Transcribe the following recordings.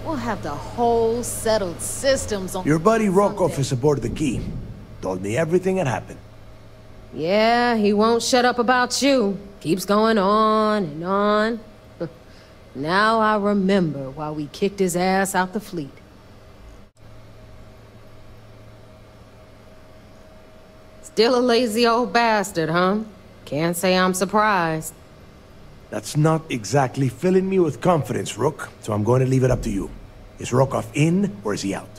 We'll have the whole settled systems on... Your buddy Rokov is aboard the Key. Told me everything that happened. Yeah, he won't shut up about you. Keeps going on and on. Now I remember why we kicked his ass out the fleet. Still a lazy old bastard, huh? Can't say I'm surprised. That's not exactly filling me with confidence, Rook, so I'm going to leave it up to you. Is Rokov in, or is he out?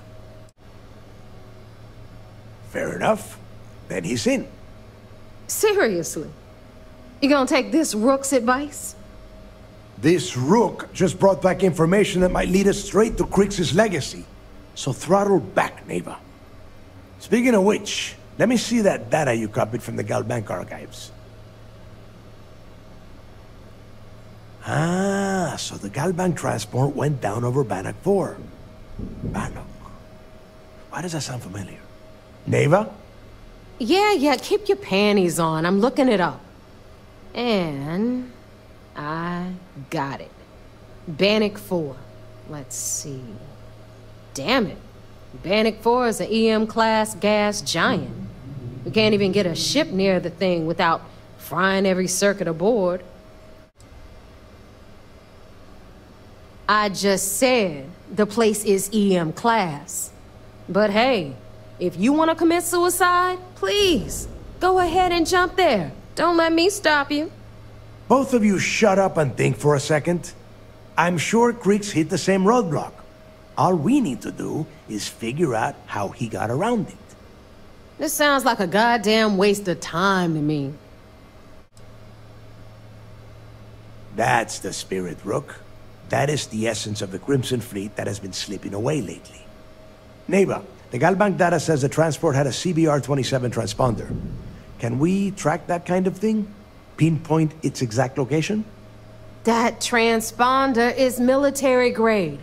Fair enough. Then he's in. Seriously? You gonna take this Rook's advice? This Rook just brought back information that might lead us straight to Kryx's legacy. So throttle back, Neva. Speaking of which, let me see that data you copied from the Galbank archives. Ah, so the Galbank transport went down over Bannock 4. Bannock. Why does that sound familiar? Neva? Yeah, keep your panties on. I'm looking it up. And... I got it. Bannock 4. Let's see. Damn it. Bannock 4 is an EM-class gas giant. We can't even get a ship near the thing without frying every circuit aboard. I just said the place is EM-class. But hey, if you want to commit suicide, please, go ahead and jump there. Don't let me stop you. Both of you shut up and think for a second. I'm sure Kryx hit the same roadblock. All we need to do is figure out how he got around it. This sounds like a goddamn waste of time to me. That's the spirit, Rook. That is the essence of the Crimson Fleet that has been slipping away lately. Neva, the Galbank data says the transport had a CBR-27 transponder. Can we track that kind of thing? Pinpoint its exact location? That transponder is military grade.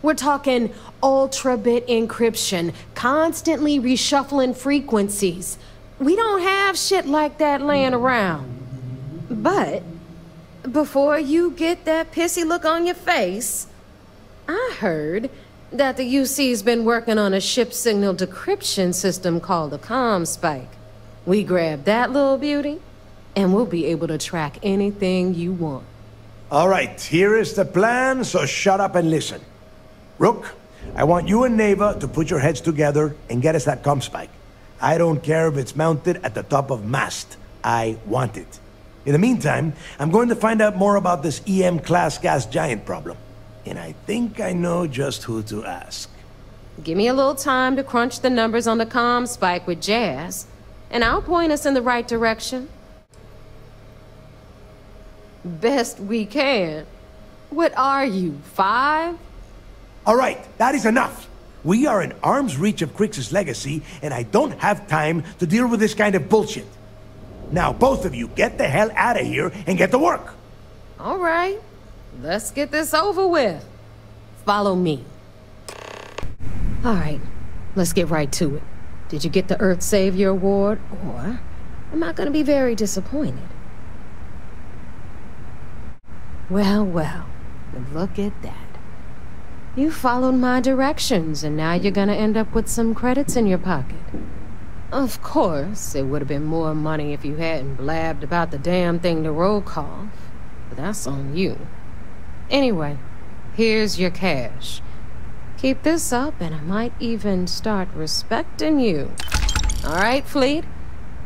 We're talking ultra-bit encryption, constantly reshuffling frequencies. We don't have shit like that laying around. But before you get that pissy look on your face, I heard that the UC's been working on a ship signal decryption system called the ComSpike. We grab that little beauty, and we'll be able to track anything you want. All right, here is the plan, so shut up and listen. Rook, I want you and Neva to put your heads together and get us that ComSpike. I don't care if it's mounted at the top of mast. I want it. In the meantime, I'm going to find out more about this EM-class gas giant problem. And I think I know just who to ask. Give me a little time to crunch the numbers on the ComSpike with Jazz, and I'll point us in the right direction. Best we can. What are you, 5? All right, that is enough. We are in arm's reach of Kryx's legacy, and I don't have time to deal with this kind of bullshit. Now, both of you, get the hell out of here and get to work. All right, let's get this over with. Follow me. All right, let's get right to it. Did you get the Earth Savior Award, or am I gonna be very disappointed? Well, look at that. You followed my directions, and now you're gonna end up with some credits in your pocket. Of course, it would have been more money if you hadn't blabbed about the damn thing to Rokov, but that's on you. Anyway, here's your cash. Keep this up, and I might even start respecting you. All right, Fleet?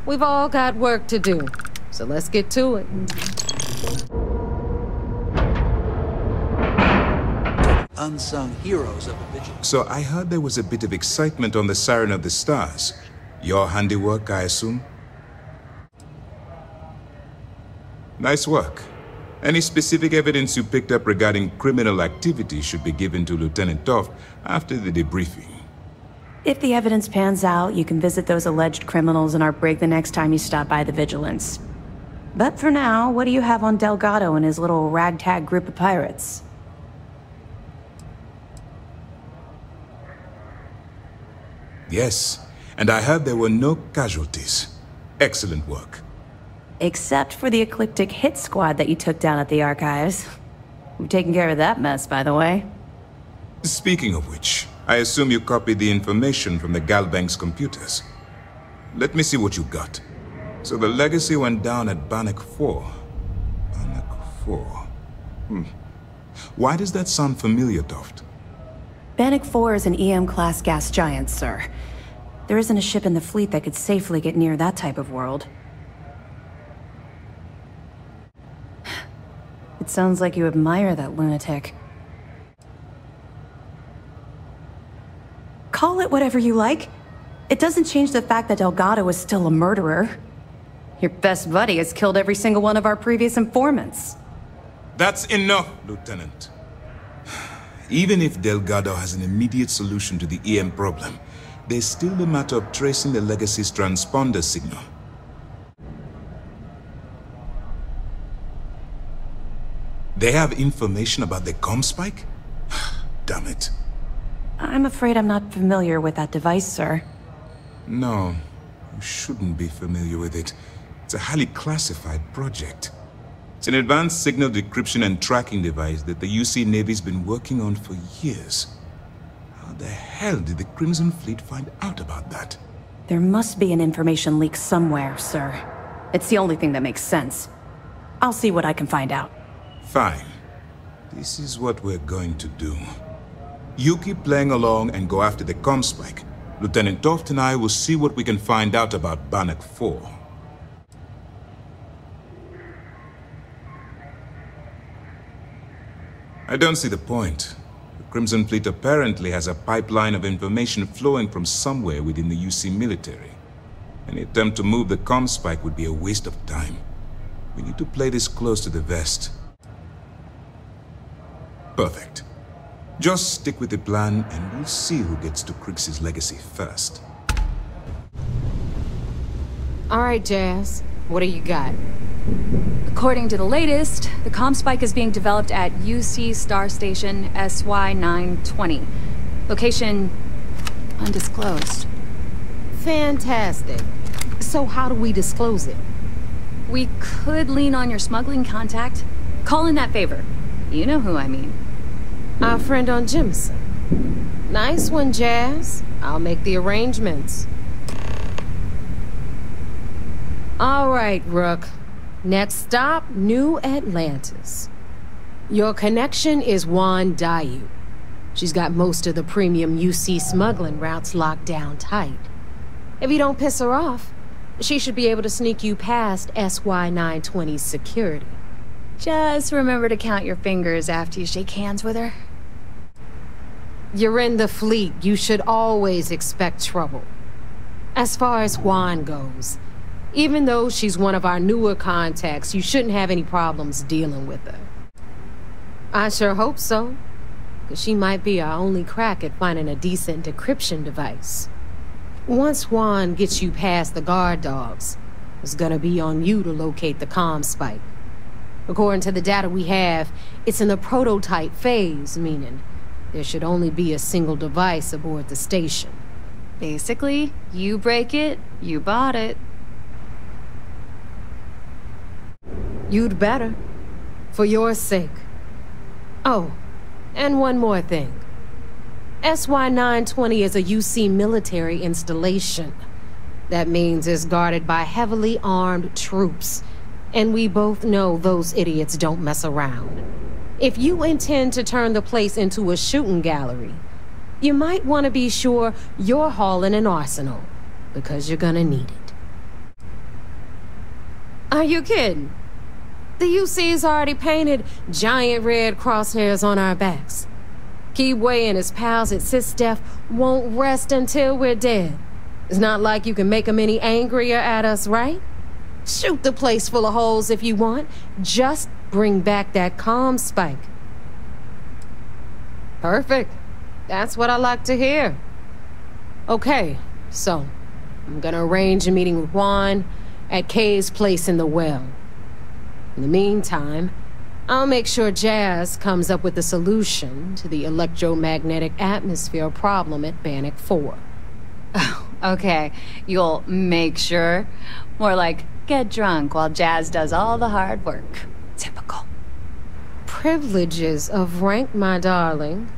We've all got work to do, so let's get to it. Unsung heroes of the Vigilance. So I heard there was a bit of excitement on the Siren of the Stars. Your handiwork, I assume? Nice work. Any specific evidence you picked up regarding criminal activity should be given to Lieutenant Toft after the debriefing. If the evidence pans out, you can visit those alleged criminals in our brig the next time you stop by the Vigilance. But for now, what do you have on Delgado and his little ragtag group of pirates? Yes, and I heard there were no casualties. Excellent work. Except for the eclectic hit squad that you took down at the archives. We've taken care of that mess, by the way. Speaking of which, I assume you copied the information from the Galbank's computers. Let me see what you got. So the legacy went down at Bannock 4. Bannock 4. Why does that sound familiar, Toft? Bannock 4 is an EM-class gas giant, sir. There isn't a ship in the fleet that could safely get near that type of world. It sounds like you admire that lunatic. Call it whatever you like. It doesn't change the fact that Delgado is still a murderer. Your best buddy has killed every single one of our previous informants. That's enough, Lieutenant. Even if Delgado has an immediate solution to the EM problem, there's still the matter of tracing the Legacy's transponder signal. They have information about the comm spike? Damn it. I'm afraid I'm not familiar with that device, sir. No, you shouldn't be familiar with it. It's a highly classified project. It's an advanced signal decryption and tracking device that the UC Navy's been working on for years. How the hell did the Crimson Fleet find out about that? There must be an information leak somewhere, sir. It's the only thing that makes sense. I'll see what I can find out. Fine. This is what we're going to do. You keep playing along and go after the comm spike. Lieutenant Toft and I will see what we can find out about Bannock 4. I don't see the point. The Crimson Fleet apparently has a pipeline of information flowing from somewhere within the UC military. Any attempt to move the comm spike would be a waste of time. We need to play this close to the vest. Perfect. Just stick with the plan and we'll see who gets to Kryx's legacy first. All right, Jazz. What do you got? According to the latest, the comm spike is being developed at UC Star Station SY920. Location undisclosed. Fantastic. So how do we disclose it? We could lean on your smuggling contact. Call in that favor. You know who I mean. Our friend on Jimson. Nice one, Jazz. I'll make the arrangements. All right, Rook. Next stop, New Atlantis. Your connection is Juan Dayu. She's got most of the premium UC smuggling routes locked down tight. If you don't piss her off, she should be able to sneak you past SY920's security. Just remember to count your fingers after you shake hands with her. You're in the fleet. You should always expect trouble. As far as Juan goes, even though she's one of our newer contacts, you shouldn't have any problems dealing with her. I sure hope so, because she might be our only crack at finding a decent decryption device. Once Juan gets you past the guard dogs, it's gonna be on you to locate the comm spike. According to the data we have, it's in the prototype phase, meaning there should only be a single device aboard the station. Basically, you break it, you bought it. You'd better. For your sake. Oh, and one more thing. SY920 is a UC military installation. That means it's guarded by heavily armed troops. And we both know those idiots don't mess around. If you intend to turn the place into a shooting gallery, you might want to be sure you're hauling an arsenal, because you're gonna need it. Are you kidding? The UC's already painted giant red crosshairs on our backs. Keyway and his pals at SysDef won't rest until we're dead. It's not like you can make them any angrier at us, right? Shoot the place full of holes if you want. Just bring back that comm spike. Perfect. That's what I like to hear. Okay, so I'm gonna arrange a meeting with Juan at Kay's place in the well. In the meantime, I'll make sure Jazz comes up with a solution to the electromagnetic atmosphere problem at Bannock 4. Oh, okay. You'll make sure. More like get drunk while Jazz does all the hard work. Typical. Privileges of rank, my darling.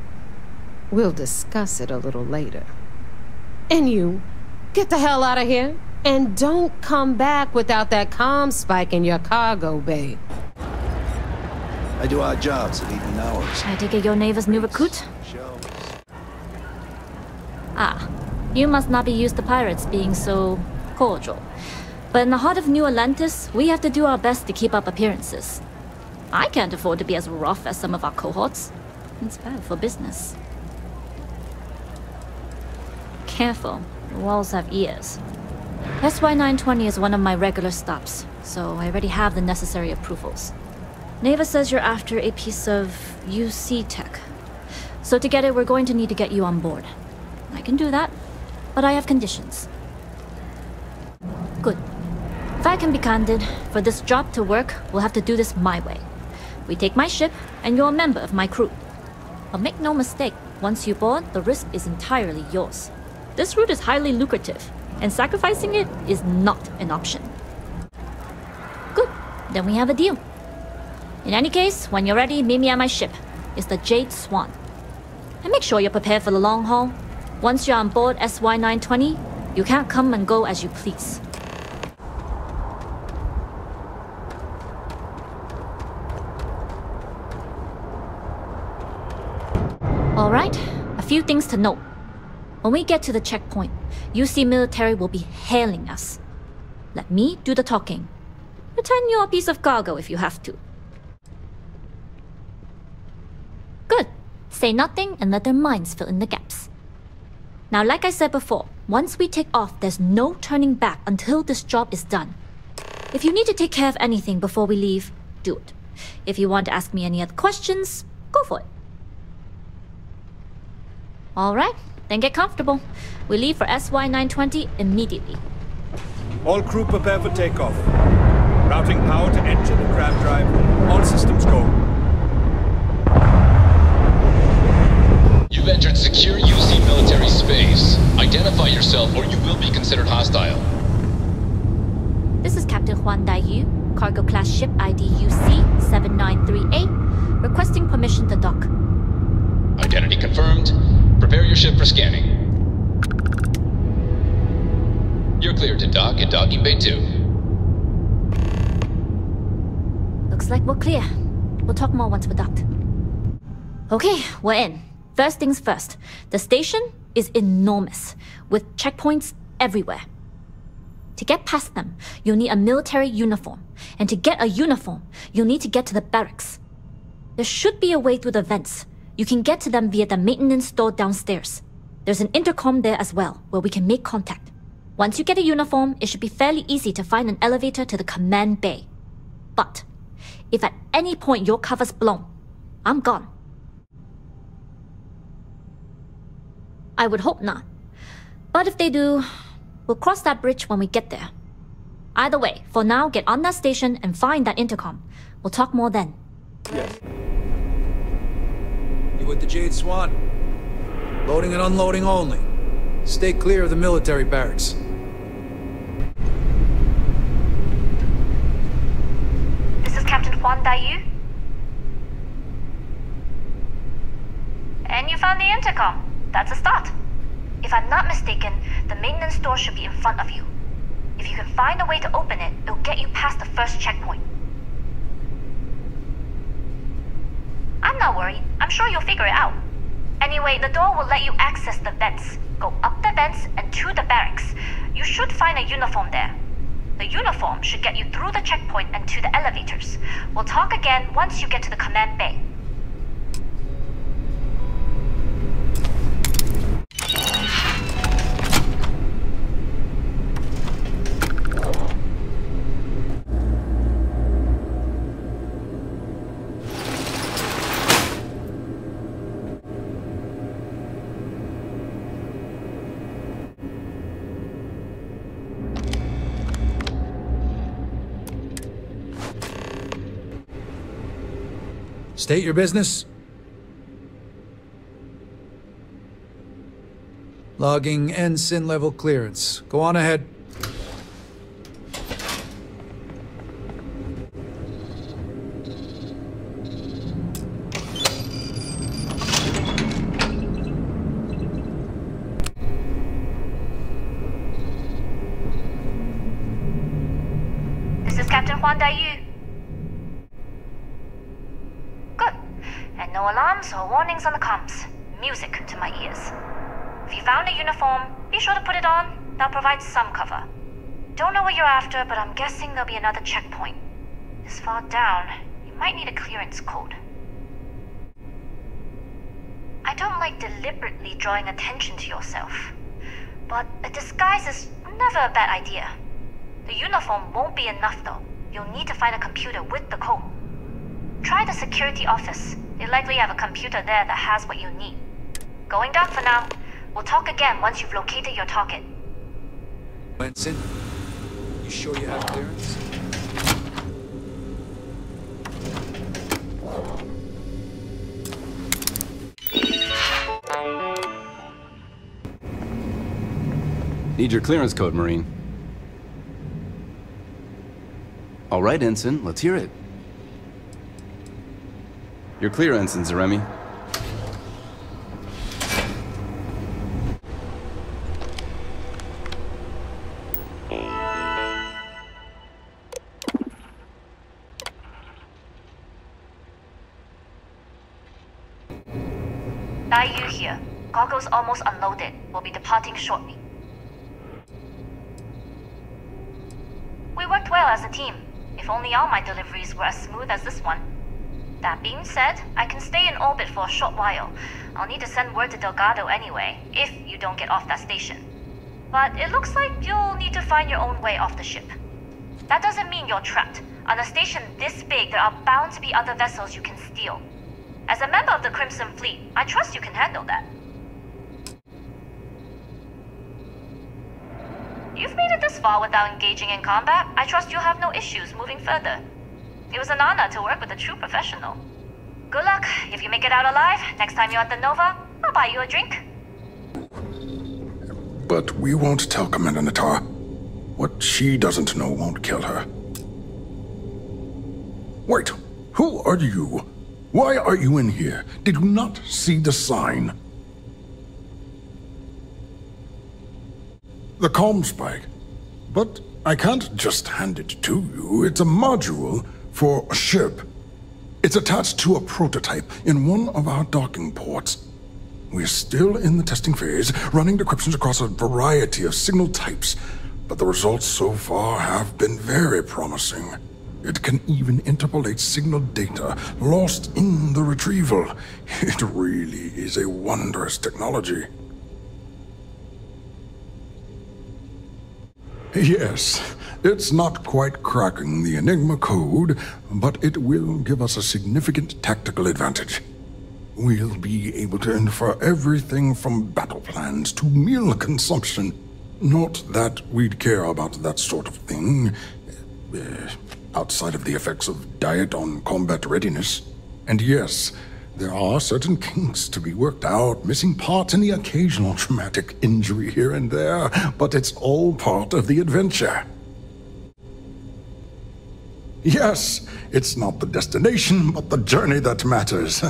We'll discuss it a little later. And you, get the hell out of here. And don't come back without that comm spike in your cargo bay. I do odd jobs at evening hours. I take it your neighbor's new recruit? Ah, you must not be used to pirates being so cordial. But in the heart of New Atlantis, we have to do our best to keep up appearances. I can't afford to be as rough as some of our cohorts. It's bad for business. Careful, the walls have ears. SY-920 is one of my regular stops, so I already have the necessary approvals. Neva says you're after a piece of UC tech. So to get it, we're going to need to get you on board. I can do that, but I have conditions. Good. If I can be candid, for this job to work, we'll have to do this my way. We take my ship, and you're a member of my crew. But make no mistake, once you board, the risk is entirely yours. This route is highly lucrative, and sacrificing it is not an option. Good, then we have a deal. In any case, when you're ready, meet me at my ship. It's the Jade Swan. And make sure you're prepared for the long haul. Once you're on board SY-920, you can't come and go as you please. Alright, a few things to note. When we get to the checkpoint, UC military will be hailing us. Let me do the talking. Pretend you're a piece of cargo if you have to. Good. Say nothing and let their minds fill in the gaps. Now, like I said before, once we take off, there's no turning back until this job is done. If you need to take care of anything before we leave, do it. If you want to ask me any other questions, go for it. Alright, then get comfortable. We leave for SY-920 immediately. All crew prepare for takeoff. Routing power to engine and crab drive. All systems go. You've entered secure UC military space. Identify yourself or you will be considered hostile. This is Captain Huan Daiyu, cargo class ship ID UC-793A, requesting permission to dock. Identity confirmed. Prepare your ship for scanning. You're cleared to dock at docking bay 2. Looks like we're clear. We'll talk more once we're docked. Okay, we're in. First things first. The station is enormous, with checkpoints everywhere. To get past them, you'll need a military uniform. And to get a uniform, you'll need to get to the barracks. There should be a way through the vents. You can get to them via the maintenance store downstairs. There's an intercom there as well, where we can make contact. Once you get a uniform, it should be fairly easy to find an elevator to the command bay. But if at any point your cover's blown, I'm gone. I would hope not. But if they do, we'll cross that bridge when we get there. Either way, for now, get on that station and find that intercom. We'll talk more then. Yes. You with the Jade Swan? Loading and unloading only. Stay clear of the military barracks. This is Captain Huan Daiyu. And you found the intercom. That's a start. If I'm not mistaken, the maintenance door should be in front of you. If you can find a way to open it, it'll get you past the first checkpoint. I'm not worried. I'm sure you'll figure it out. Anyway, the door will let you access the vents. Go up the vents and to the barracks. You should find a uniform there. The uniform should get you through the checkpoint and to the elevators. We'll talk again once you get to the command bay. State your business. Logging ensign level clearance. Go on ahead. Yu. Good. And no alarms or warnings on the comms. Music to my ears. If you found a uniform, be sure to put it on. That'll provide some cover. Don't know what you're after, but I'm guessing there'll be another checkpoint. This far down, you might need a clearance code. I don't like deliberately drawing attention to yourself, but a disguise is never a bad idea. The uniform won't be enough though. You'll need to find a computer with the code. Try the security office. They likely have a computer there that has what you need. Going dark for now. We'll talk again once you've located your target. Ensign, you sure you have clearance? Need your clearance code, Marine. All right, Ensign, let's hear it. You're clear, Ensign Zaremi. Yu here. Goggles almost unloaded. We'll be departing shortly. We worked well as a team. If only all my deliveries were as smooth as this one. That being said, I can stay in orbit for a short while. I'll need to send word to Delgado anyway, if you don't get off that station. But it looks like you'll need to find your own way off the ship. That doesn't mean you're trapped. On a station this big, there are bound to be other vessels you can steal. As a member of the Crimson Fleet, I trust you can handle that. You've made it this far without engaging in combat. I trust you'll have no issues moving further. It was an honor to work with a true professional. Good luck. If you make it out alive, next time you're at the Nova, I'll buy you a drink. But we won't tell Commander Natar. What she doesn't know won't kill her. Wait, who are you? Why are you in here? Did you not see the sign? The comm spike. But I can't just hand it to you. It's a module for a ship. It's attached to a prototype in one of our docking ports. We're still in the testing phase, running decryptions across a variety of signal types, but the results so far have been very promising. It can even interpolate signal data lost in the retrieval. It really is a wondrous technology. Yes, it's not quite cracking the Enigma code, but it will give us a significant tactical advantage. We'll be able to infer everything from battle plans to meal consumption. Not that we'd care about that sort of thing, outside of the effects of diet on combat readiness. And yes, there are certain kinks to be worked out, missing parts and the occasional traumatic injury here and there, but it's all part of the adventure. Yes, it's not the destination, but the journey that matters,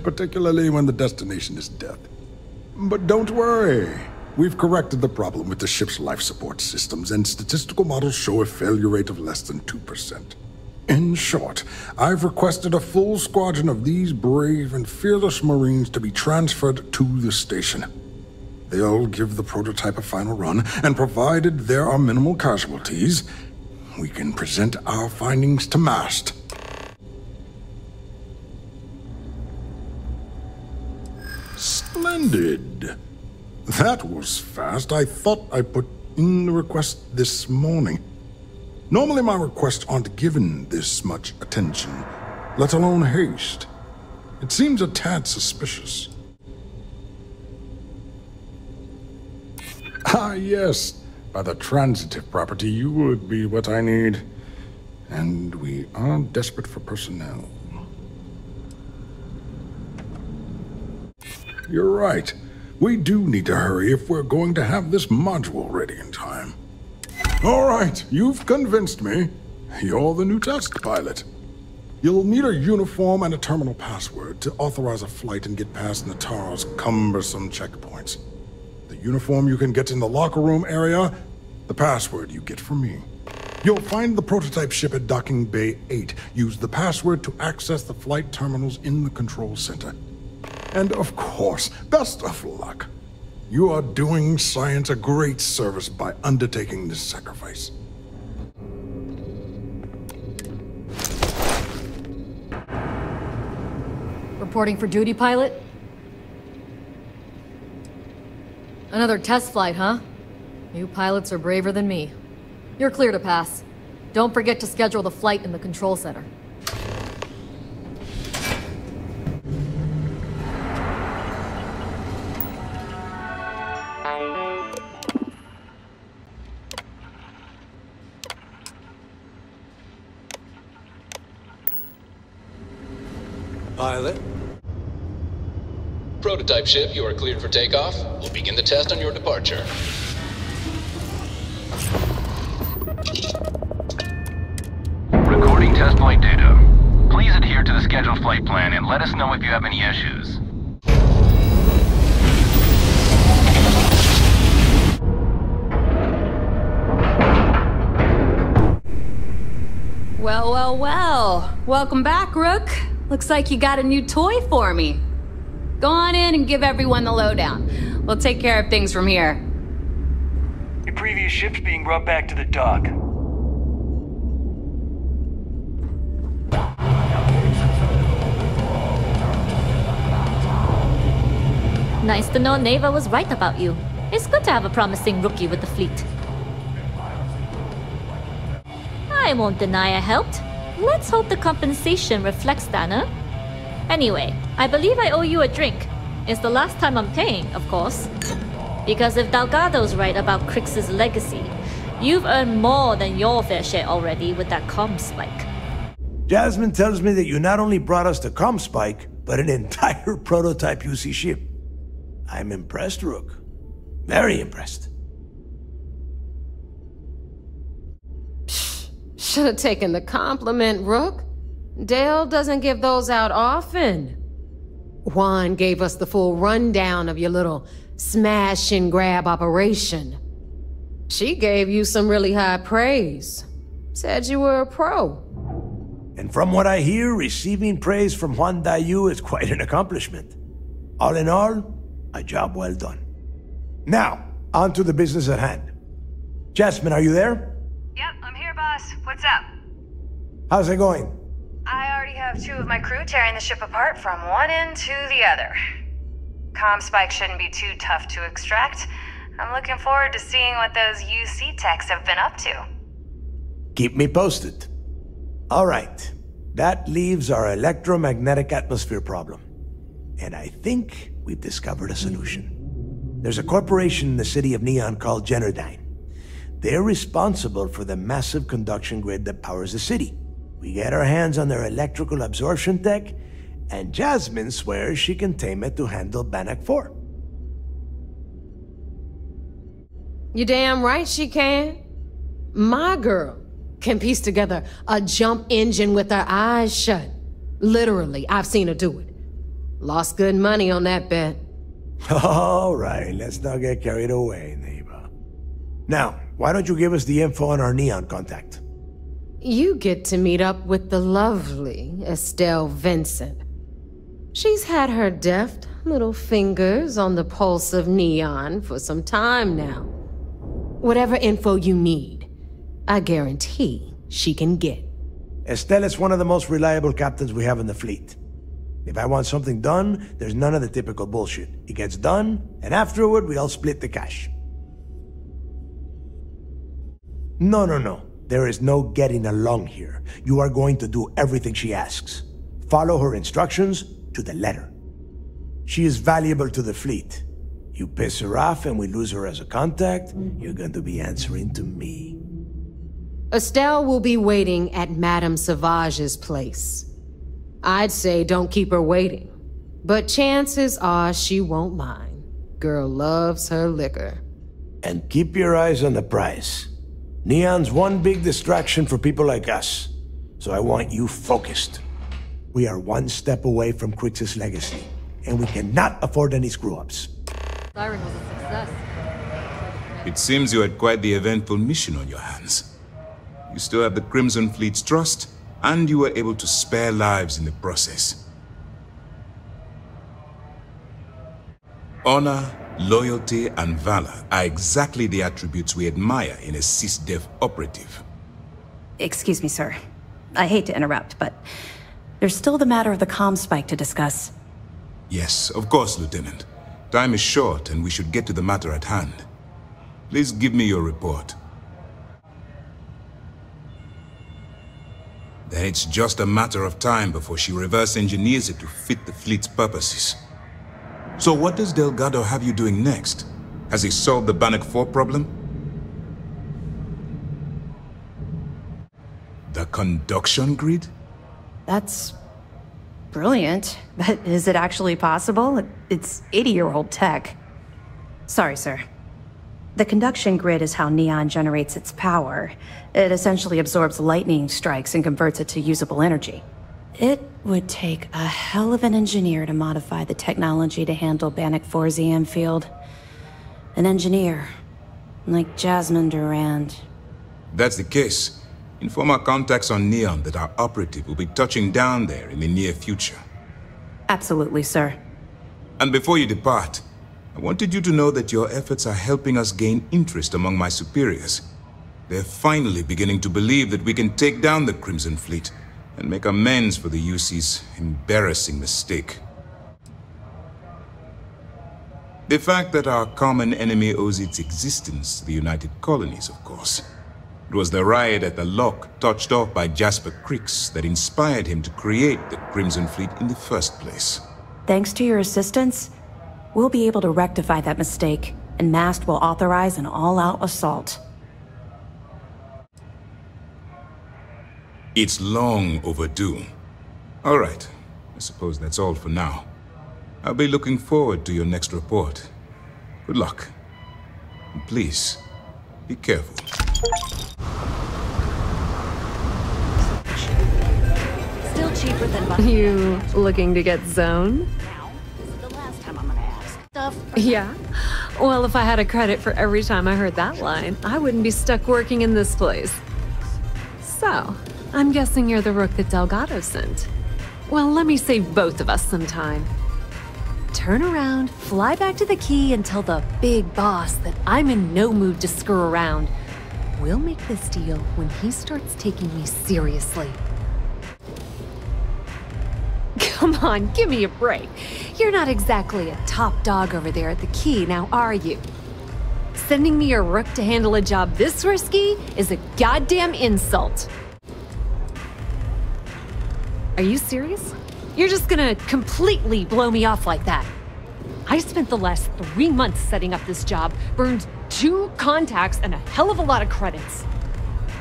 particularly when the destination is death. But don't worry. We've corrected the problem with the ship's life support systems, and statistical models show a failure rate of less than 2%. In short, I've requested a full squadron of these brave and fearless Marines to be transferred to the station. They'll give the prototype a final run, and provided there are minimal casualties, we can present our findings to MAST. Splendid. That was fast. I thought I put in the request this morning. Normally my requests aren't given this much attention, let alone haste. It seems a tad suspicious. Ah, yes. By the transitive property, you would be what I need. And we are desperate for personnel. You're right. We do need to hurry if we're going to have this module ready in time. All right, you've convinced me. You're the new test pilot. You'll need a uniform and a terminal password to authorize a flight and get past Natar's cumbersome checkpoints. The uniform you can get in the locker room area, the password you get from me. You'll find the prototype ship at Docking Bay 8. Use the password to access the flight terminals in the control center. And of course, best of luck. You are doing science a great service by undertaking this sacrifice. Reporting for duty, pilot? Another test flight, huh? You pilots are braver than me. You're clear to pass. Don't forget to schedule the flight in the control center. Pilot? Prototype ship, you are cleared for takeoff. We'll begin the test on your departure. Recording test flight data. Please adhere to the scheduled flight plan and let us know if you have any issues. Well, well, well. Welcome back, Rook. Looks like you got a new toy for me. Go on in and give everyone the lowdown. We'll take care of things from here. Your previous ship's being brought back to the dock. Nice to know Neva was right about you. It's good to have a promising rookie with the fleet. I won't deny I helped. Let's hope the compensation reflects that, huh? Anyway, I believe I owe you a drink. It's the last time I'm paying, of course. Because if Delgado's right about Kryx's legacy, you've earned more than your fair share already with that comm spike. Jasmine tells me that you not only brought us the comm spike, but an entire prototype UC ship. I'm impressed, Rook. Very impressed. Should have taken the compliment, Rook. Dale doesn't give those out often. Juan gave us the full rundown of your little smash and grab operation. She gave you some really high praise. Said you were a pro. And from what I hear, receiving praise from Juan Dayu is quite an accomplishment. All in all, a job well done. Now, on to the business at hand. Jasmine, are you there? Yep, I'm here, boss. What's up? How's it going? I already have 2 of my crew tearing the ship apart from one end to the other. Comm spike shouldn't be too tough to extract. I'm looking forward to seeing what those UC techs have been up to. Keep me posted. All right. That leaves our electromagnetic atmosphere problem. And I think we've discovered a solution. There's a corporation in the city of Neon called Generdyne. They're responsible for the massive conduction grid that powers the city. We get our hands on their electrical absorption tech, and Jasmine swears she can tame it to handle Bannock 4. You damn right she can. My girl can piece together a jump engine with her eyes shut. Literally, I've seen her do it. Lost good money on that bet. All right, let's not get carried away, neighbor. Now, why don't you give us the info on our Neon contact? You get to meet up with the lovely Estelle Vincent. She's had her deft little fingers on the pulse of Neon for some time now. Whatever info you need, I guarantee she can get. Estelle is one of the most reliable captains we have in the fleet. If I want something done, there's none of the typical bullshit. It gets done, and afterward we all split the cash. No. There is no getting along here. You are going to do everything she asks. Follow her instructions to the letter. She is valuable to the fleet. You piss her off and we lose her as a contact, you're going to be answering to me. Estelle will be waiting at Madame Sauvage's place. I'd say don't keep her waiting, but chances are she won't mind. Girl loves her liquor. And keep your eyes on the prize. Neon's one big distraction for people like us, so I want you focused. We are one step away from Kryx's legacy, and we cannot afford any screw-ups. Siren was a success. It seems you had quite the eventful mission on your hands. You still have the Crimson Fleet's trust, and you were able to spare lives in the process. Honor, loyalty, and valor are exactly the attributes we admire in a sysdef operative. Excuse me, sir. I hate to interrupt, but there's still the matter of the comm spike to discuss. Yes, of course, Lieutenant. Time is short, and we should get to the matter at hand. Please give me your report. Then it's just a matter of time before she reverse engineers it to fit the fleet's purposes. So what does Delgado have you doing next? Has he solved the Bannock 4 problem? The conduction grid? That's brilliant, but is it actually possible? It's 80-year-old tech. Sorry, sir. The conduction grid is how Neon generates its power. It essentially absorbs lightning strikes and converts it to usable energy. It would take a hell of an engineer to modify the technology to handle Bannock 4's EM field. An engineer, like Jasmine Durand. That's the case. Inform our contacts on Neon that our operative will be touching down there in the near future. Absolutely, sir. And before you depart, I wanted you to know that your efforts are helping us gain interest among my superiors. They're finally beginning to believe that we can take down the Crimson Fleet and make amends for the UC's embarrassing mistake. The fact that our common enemy owes its existence to the United Colonies, of course. It was the riot at the Lock, touched off by Jasper Kryx, that inspired him to create the Crimson Fleet in the first place. Thanks to your assistance, we'll be able to rectify that mistake, and MAST will authorize an all-out assault. It's long overdue. All right, I suppose that's all for now. I'll be looking forward to your next report. Good luck. And please, be careful. Still cheaper than... You looking to get zoned? Yeah? Well, if I had a credit for every time I heard that line, I wouldn't be stuck working in this place. So, I'm guessing you're the rook that Delgado sent. Well, let me save both of us some time. Turn around, fly back to the key, and tell the big boss that I'm in no mood to screw around. We'll make this deal when he starts taking me seriously. Come on, give me a break. You're not exactly a top dog over there at the key, now are you? Sending me a rook to handle a job this risky is a goddamn insult. Are you serious? You're just gonna completely blow me off like that? I spent the last 3 months setting up this job, burned 2 contacts and a hell of a lot of credits.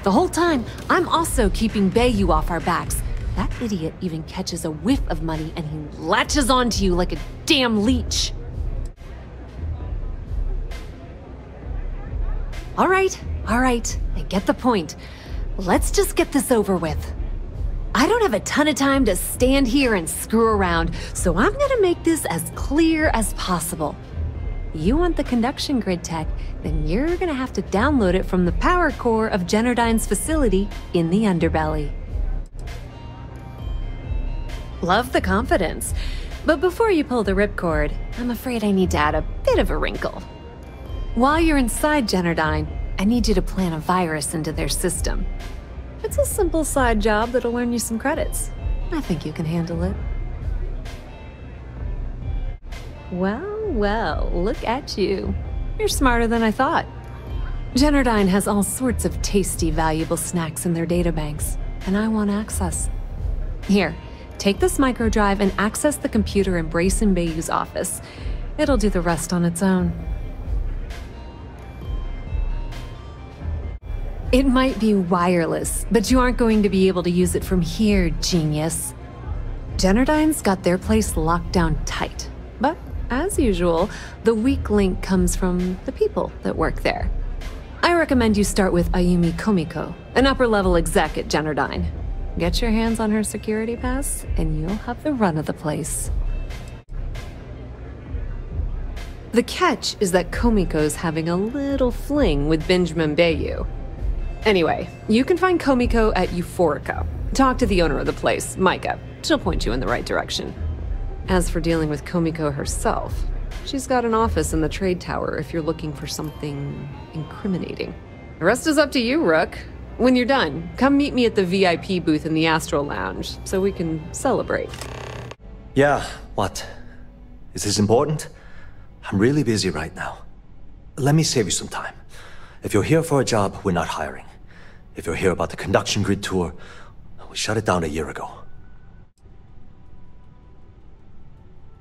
The whole time, I'm also keeping Bayou off our backs. That idiot even catches a whiff of money and he latches onto you like a damn leech. All right, I get the point. Let's just get this over with. I don't have a ton of time to stand here and screw around, so I'm gonna make this as clear as possible. You want the conduction grid tech, then you're gonna have to download it from the power core of Generdyne's facility in the underbelly. Love the confidence, but before you pull the ripcord, I'm afraid I need to add a bit of a wrinkle. While you're inside Generdyne, I need you to plant a virus into their system. It's a simple side job that'll earn you some credits. I think you can handle it. Well, look at you. You're smarter than I thought. Generdyne has all sorts of tasty, valuable snacks in their databanks, and I want access. Here, take this microdrive and access the computer in Brace and Bayou's office. It'll do the rest on its own. It might be wireless, but you aren't going to be able to use it from here, genius. Generdyne's got their place locked down tight. But, as usual, the weak link comes from the people that work there. I recommend you start with Ayumi Komiko, an upper-level exec at Generdyne. Get your hands on her security pass, and you'll have the run of the place. The catch is that Komiko's having a little fling with Benjamin Bayou. Anyway, you can find Komiko at Euphorica. Talk to the owner of the place, Micah. She'll point you in the right direction. As for dealing with Komiko herself, she's got an office in the trade tower if you're looking for something incriminating. The rest is up to you, Rook. When you're done, come meet me at the VIP booth in the Astral Lounge so we can celebrate. Yeah, what? Is this important? I'm really busy right now. Let me save you some time. If you're here for a job, we're not hiring. If you're here about the conduction grid tour, we shut it down a year ago.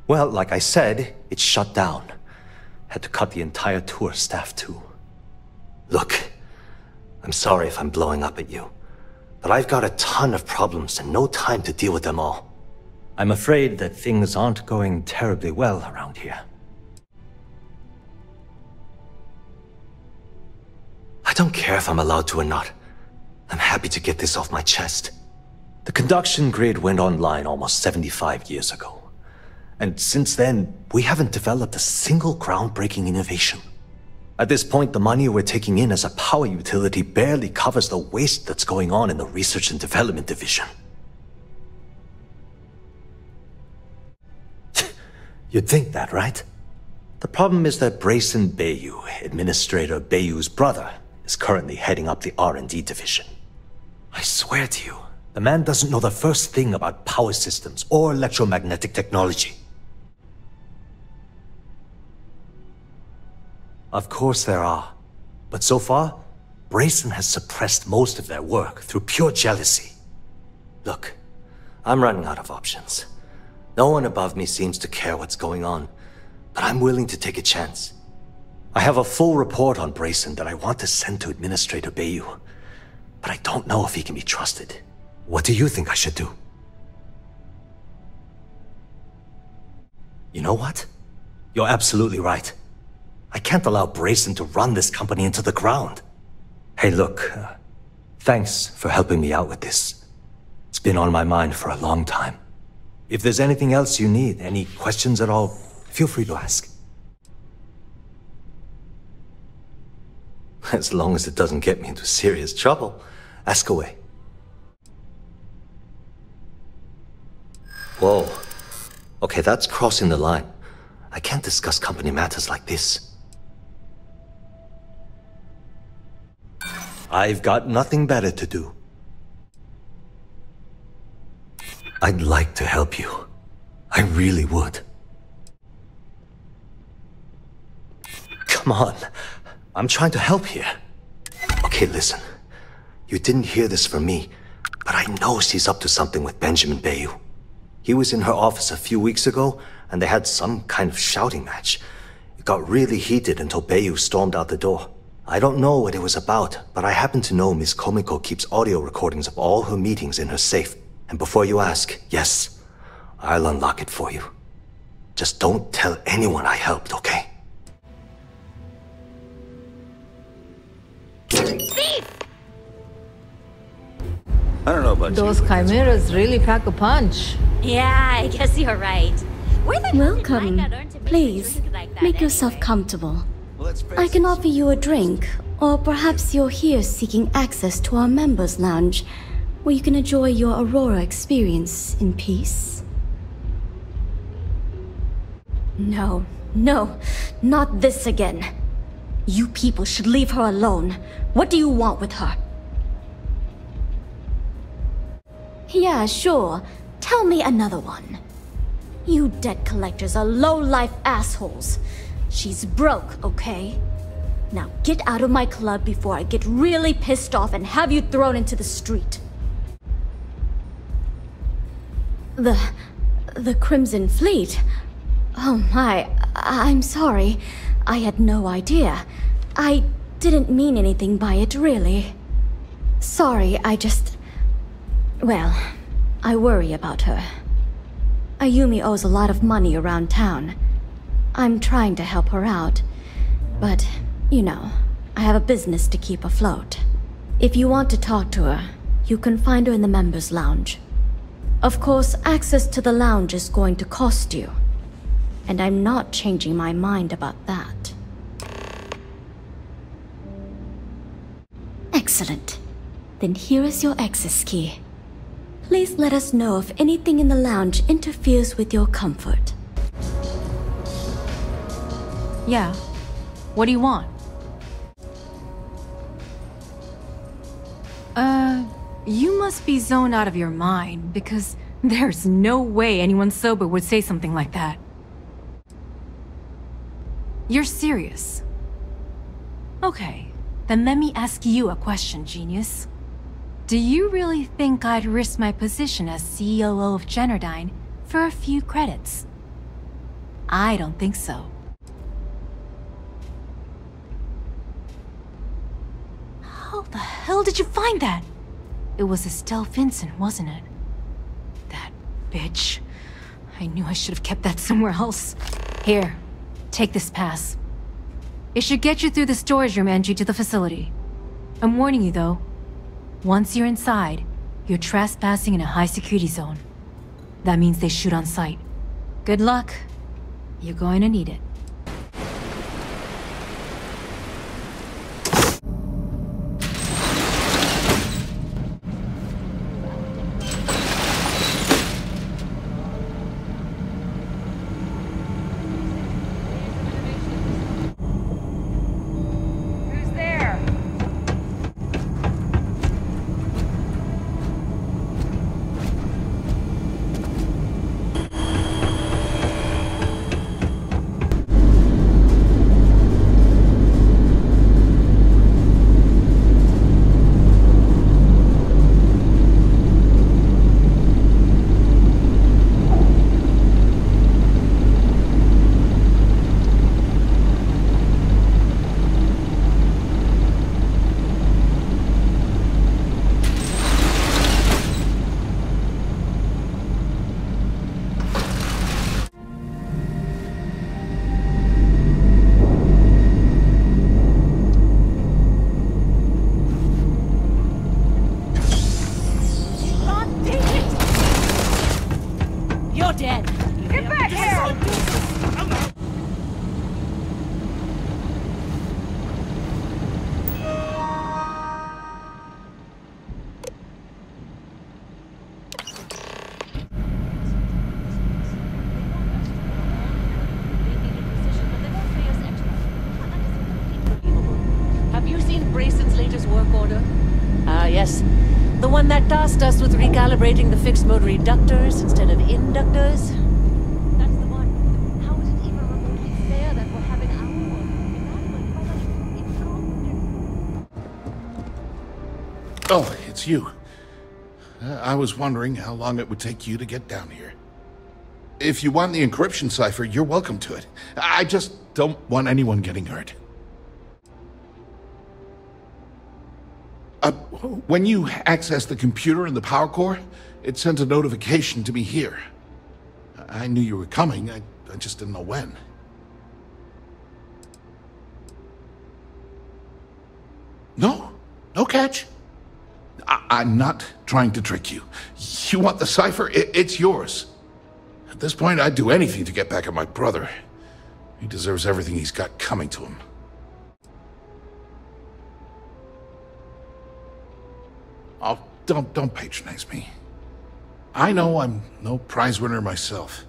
Well, like I said, it's shut down. Had to cut the entire tour staff too. Look, I'm sorry if I'm blowing up at you, but I've got a ton of problems and no time to deal with them all. I'm afraid that things aren't going terribly well around here. I don't care if I'm allowed to or not. I'm happy to get this off my chest. The conduction grid went online almost 75 years ago. And since then, we haven't developed a single groundbreaking innovation. At this point, the money we're taking in as a power utility barely covers the waste that's going on in the research and development division. You'd think that, right? The problem is that Brayson Bayou, Administrator Bayou's brother, is currently heading up the R&D division. I swear to you, the man doesn't know the first thing about power systems or electromagnetic technology. Of course there are. But so far, Brayson has suppressed most of their work through pure jealousy. Look, I'm running out of options. No one above me seems to care what's going on, but I'm willing to take a chance. I have a full report on Brayson that I want to send to Administrator Bayou, but I don't know if he can be trusted. What do you think I should do? You know what? You're absolutely right. I can't allow Brayson to run this company into the ground. Hey, look, thanks for helping me out with this. It's been on my mind for a long time. If there's anything else you need, any questions at all, feel free to ask. As long as it doesn't get me into serious trouble, ask away. Whoa. Okay, that's crossing the line. I can't discuss company matters like this. I've got nothing better to do. I'd like to help you. I really would. Come on. I'm trying to help here. Okay, listen. You didn't hear this from me, but I know she's up to something with Benjamin Bayou. He was in her office a few weeks ago, and they had some kind of shouting match. It got really heated until Bayou stormed out the door. I don't know what it was about, but I happen to know Miss Komiko keeps audio recordings of all her meetings in her safe. And before you ask, yes, I'll unlock it for you. Just don't tell anyone I helped, okay? Thief! I don't know about Those chimeras really pack a punch. Yeah, I guess you're right. Welcome. Please, make yourself comfortable. I can offer you a drink, or perhaps you're here seeking access to our members' lounge, where you can enjoy your Aurora experience in peace. No, not this again. You people should leave her alone. What do you want with her? Yeah, sure. Tell me another one. You debt collectors are low-life assholes. She's broke, okay? Now get out of my club before I get really pissed off and have you thrown into the street. The Crimson Fleet? Oh my, I'm sorry. I had no idea. I didn't mean anything by it, really. Sorry, well, I worry about her. Ayumi owes a lot of money around town. I'm trying to help her out, but, you know, I have a business to keep afloat. If you want to talk to her, you can find her in the members' lounge. Of course, access to the lounge is going to cost you, and I'm not changing my mind about that. Excellent. Then here is your access key. Please let us know if anything in the lounge interferes with your comfort. Yeah. What do you want? You must be zoned out of your mind, because there's no way anyone sober would say something like that. You're serious? Okay, then let me ask you a question, genius. Do you really think I'd risk my position as COO of Generdyne for a few credits? I don't think so. How the hell did you find that? It was Estelle Vincent, wasn't it? That bitch. I knew I should have kept that somewhere else. Here, take this pass. It should get you through the storage room entry to the facility. I'm warning you though. Once you're inside, you're trespassing in a high-security zone. That means they shoot on sight. Good luck. You're going to need it. Yes. The one that tasked us with recalibrating the fixed-mode reductors instead of inductors. That's the one. How is it even remotely fair that we're having our... Oh, it's you. I was wondering how long it would take you to get down here. If you want the encryption cipher, you're welcome to it. I just don't want anyone getting hurt. When you accessed the computer in the power core, it sent a notification to me here. I knew you were coming, I just didn't know when. No catch. I'm not trying to trick you. You want the cipher? It's yours. At this point, I'd do anything to get back at my brother. He deserves everything he's got coming to him. Oh, don't patronize me. I know I'm no prize winner myself,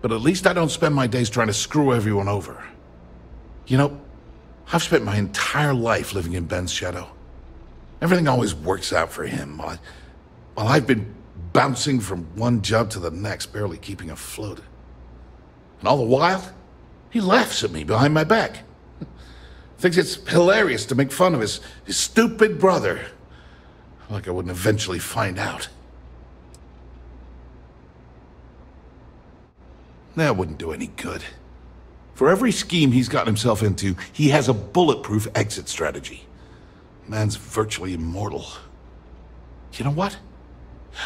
but at least I don't spend my days trying to screw everyone over. You know, I've spent my entire life living in Ben's shadow. Everything always works out for him, while I've been bouncing from one job to the next, barely keeping afloat. And all the while, he laughs at me behind my back. Thinks it's hilarious to make fun of his stupid brother. Like I wouldn't eventually find out. That wouldn't do any good. For every scheme he's gotten himself into, he has a bulletproof exit strategy. Man's virtually immortal. You know what?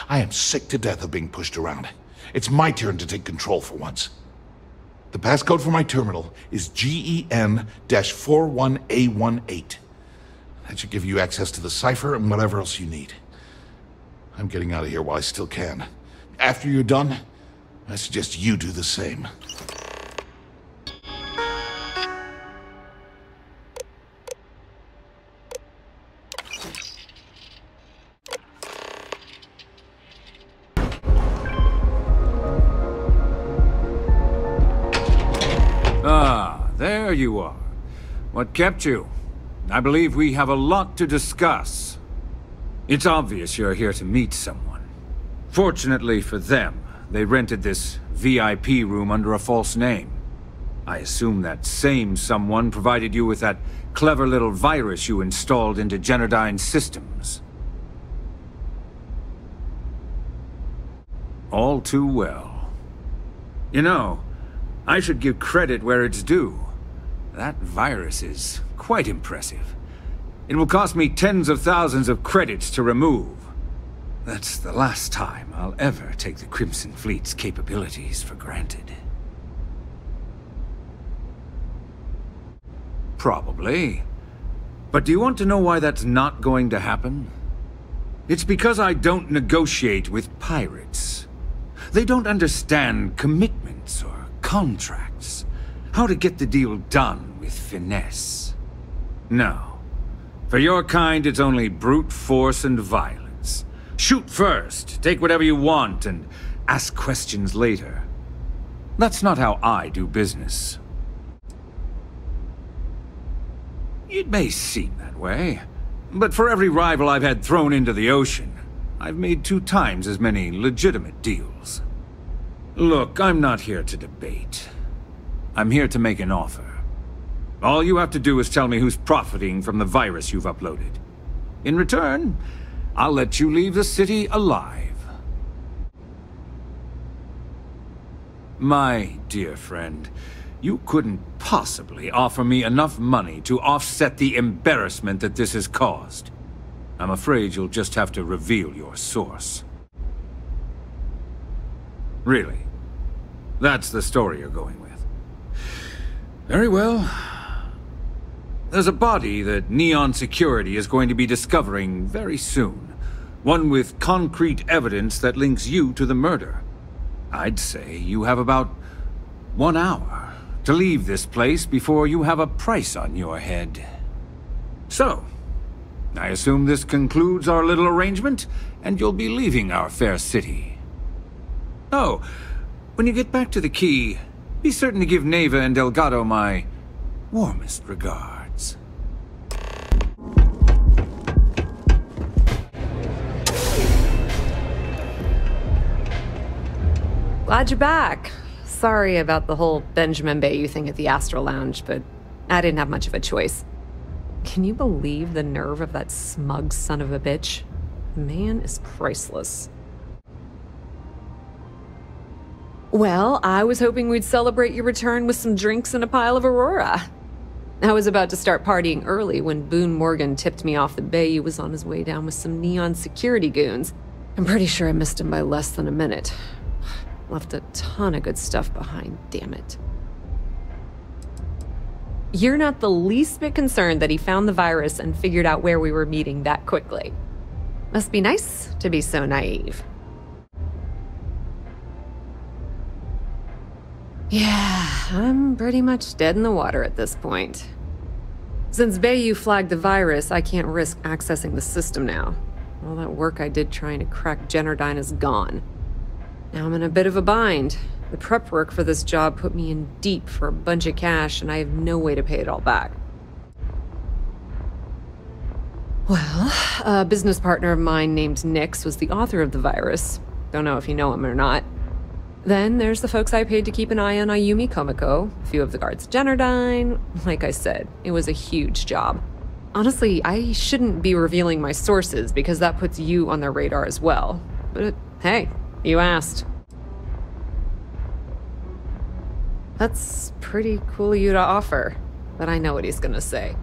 I am sick to death of being pushed around. It's my turn to take control for once. The passcode for my terminal is GEN-41A18. That should give you access to the cipher and whatever else you need. I'm getting out of here while I still can. After you're done, I suggest you do the same. there you are. What kept you? I believe we have a lot to discuss. It's obvious you're here to meet someone. Fortunately for them, they rented this VIP room under a false name. I assume that same someone provided you with that clever little virus you installed into Genodyne's systems. All too well. You know, I should give credit where it's due. That virus is quite impressive. It will cost me tens of thousands of credits to remove. That's the last time I'll ever take the Crimson Fleet's capabilities for granted. Probably. But do you want to know why that's not going to happen? It's because I don't negotiate with pirates. They don't understand commitments or contracts. How to get the deal done with finesse. No. For your kind, it's only brute force and violence. Shoot first, take whatever you want, and ask questions later. That's not how I do business. It may seem that way, but for every rival I've had thrown into the ocean, I've made 2 times as many legitimate deals. Look, I'm not here to debate. I'm here to make an offer. All you have to do is tell me who's profiting from the virus you've uploaded. In return, I'll let you leave the city alive. My dear friend, you couldn't possibly offer me enough money to offset the embarrassment that this has caused. I'm afraid you'll just have to reveal your source. Really? That's the story you're going with. Very well. There's a body that Neon Security is going to be discovering very soon. One with concrete evidence that links you to the murder. I'd say you have about 1 hour to leave this place before you have a price on your head. So, I assume this concludes our little arrangement, and you'll be leaving our fair city. Oh, when you get back to the Key, be certain to give Neva and Delgado my warmest regards. Glad you're back. Sorry about the whole Benjamin Bayou thing at the Astral Lounge, but I didn't have much of a choice. Can you believe the nerve of that smug son of a bitch? The man is priceless. Well, I was hoping we'd celebrate your return with some drinks and a pile of Aurora. I was about to start partying early when Boone Morgan tipped me off that Bayou was on his way down with some Neon Security goons. I'm pretty sure I missed him by less than a minute. Left a ton of good stuff behind, damn it. You're not the least bit concerned that he found the virus and figured out where we were meeting that quickly. Must be nice to be so naive. Yeah, I'm pretty much dead in the water at this point. Since Bayou flagged the virus, I can't risk accessing the system now. All that work I did trying to crack Genodyne is gone. Now I'm in a bit of a bind. The prep work for this job put me in deep for a bunch of cash, and I have no way to pay it all back. Well, a business partner of mine named Nyx was the author of the virus. Don't know if you know him or not. Then there's the folks I paid to keep an eye on Ayumi Komiko, a few of the guards at Genodyne. Like I said, it was a huge job. Honestly, I shouldn't be revealing my sources because that puts you on their radar as well. But hey, you asked. That's pretty cool of you to offer, but I know what he's gonna say.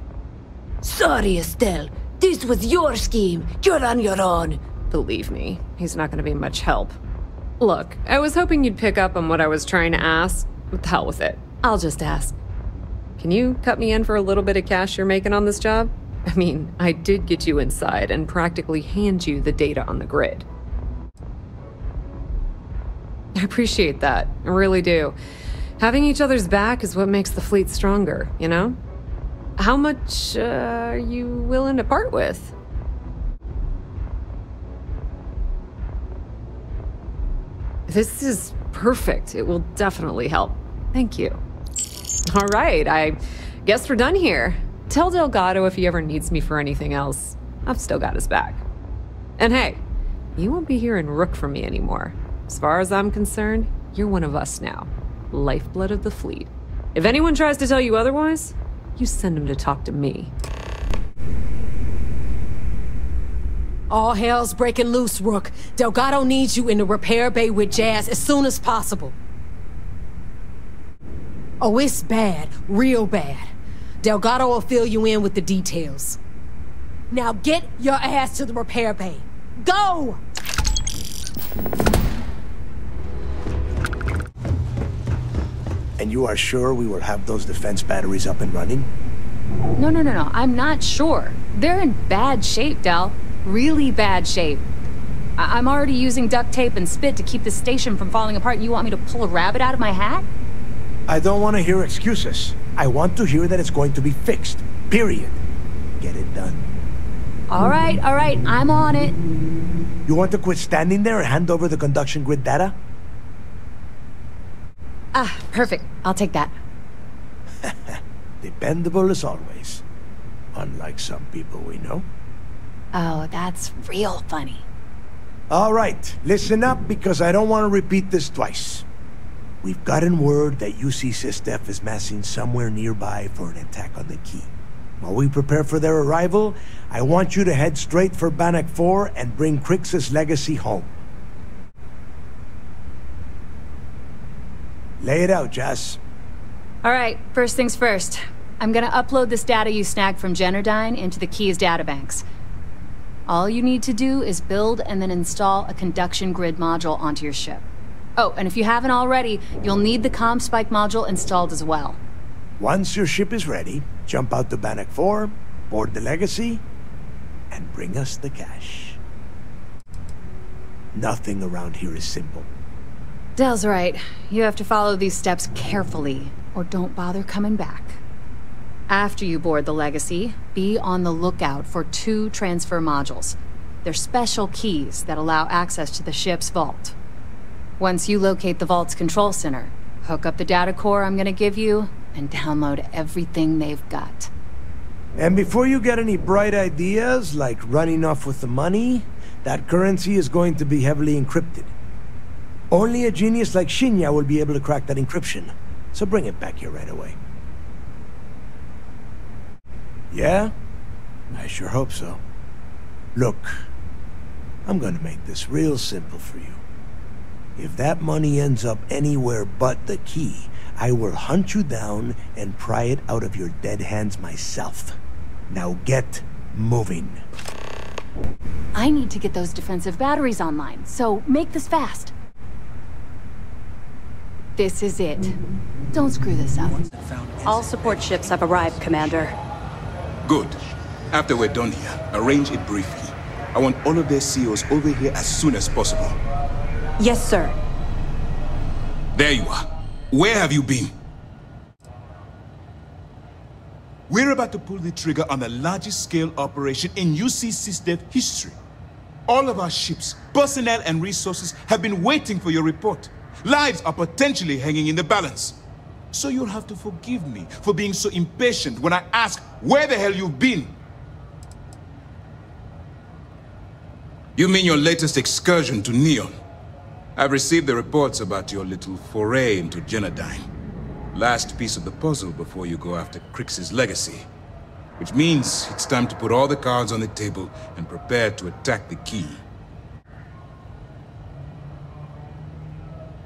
Sorry, Estelle. This was your scheme. You're on your own. Believe me, he's not gonna be much help. Look, I was hoping you'd pick up on what I was trying to ask. What the hell with it? I'll just ask. Can you cut me in for a little bit of cash you're making on this job? I mean, I did get you inside and practically hand you the data on the grid. I appreciate that. I really do. Having each other's back is what makes the fleet stronger, you know? How much are you willing to part with? This is perfect. It will definitely help. Thank you. All right, I guess we're done here. Tell Delgado if he ever needs me for anything else. I've still got his back. And hey, you won't be hearing Rook from me anymore. As far as I'm concerned, you're one of us now. Lifeblood of the fleet. If anyone tries to tell you otherwise, you send them to talk to me. All hell's breaking loose, Rook. Delgado needs you in the repair bay with Jazz as soon as possible. Oh, it's bad. Real bad. Delgado will fill you in with the details. Now get your ass to the repair bay. Go! And you are sure we will have those defense batteries up and running? No. I'm not sure. They're in bad shape, Del. Really bad shape. I'm already using duct tape and spit to keep the station from falling apart, and you want me to pull a rabbit out of my hat? I don't want to hear excuses. I want to hear that it's going to be fixed. Period. Get it done. All right. I'm on it. You want to quit standing there and hand over the conduction grid data? Ah, perfect. I'll take that. Dependable as always. Unlike some people we know. Oh, that's real funny. All right, listen up because I don't want to repeat this twice. We've gotten word that UC SysDef is massing somewhere nearby for an attack on the key. While we prepare for their arrival, I want you to head straight for Bannock 4 and bring Kryx's legacy home. Lay it out, Jazz. All right, first things first. I'm gonna upload this data you snagged from Generdyne into the Key's databanks. All you need to do is build and then install a conduction grid module onto your ship. Oh, and if you haven't already, you'll need the comm spike module installed as well. Once your ship is ready, jump out to Bannock 4, board the legacy, and bring us the cash. Nothing around here is simple. Del's right. You have to follow these steps carefully, or don't bother coming back. After you board the legacy, be on the lookout for 2 transfer modules. They're special keys that allow access to the ship's vault. Once you locate the vault's control center, hook up the data core I'm gonna give you, and download everything they've got. And before you get any bright ideas, like running off with the money, that currency is going to be heavily encrypted. Only a genius like Shinya will be able to crack that encryption, so bring it back here right away. Yeah? I sure hope so. Look, I'm gonna make this real simple for you. If that money ends up anywhere but the key, I will hunt you down and pry it out of your dead hands myself. Now get moving. I need to get those defensive batteries online, so make this fast. This is it. Don't screw this up. All support ships have arrived, Commander. Good. After we're done here, arrange it briefly. I want all of their CEOs over here as soon as possible. Yes, sir. There you are. Where have you been? We're about to pull the trigger on the largest scale operation in UC SysDef history. All of our ships, personnel, and resources have been waiting for your report. Lives are potentially hanging in the balance. So you'll have to forgive me for being so impatient when I ask where the hell you've been. You mean your latest excursion to Neon? I've received the reports about your little foray into Generdyne. Last piece of the puzzle before you go after Kryx's legacy. Which means it's time to put all the cards on the table and prepare to attack the key.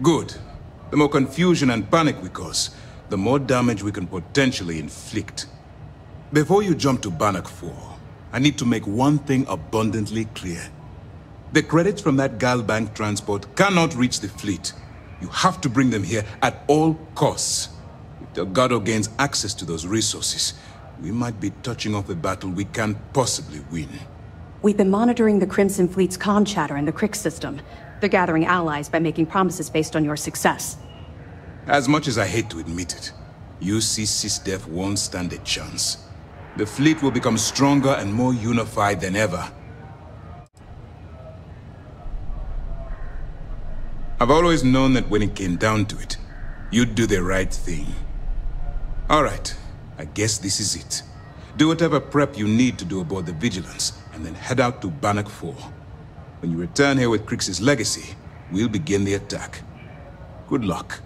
Good. The more confusion and panic we cause, the more damage we can potentially inflict. Before you jump to Bannock 4, I need to make one thing abundantly clear. The credits from that Galbank transport cannot reach the fleet. You have to bring them here at all costs. If Delgado gains access to those resources, we might be touching off a battle we can't possibly win. We've been monitoring the Crimson Fleet's comm chatter in the Kryx system. They're gathering allies by making promises based on your success. As much as I hate to admit it, UC SysDef won't stand a chance. The fleet will become stronger and more unified than ever. I've always known that when it came down to it, you'd do the right thing. All right. I guess this is it. Do whatever prep you need to do aboard the Vigilance, and then head out to Bannock 4. When you return here with Kryx's legacy, we'll begin the attack. Good luck.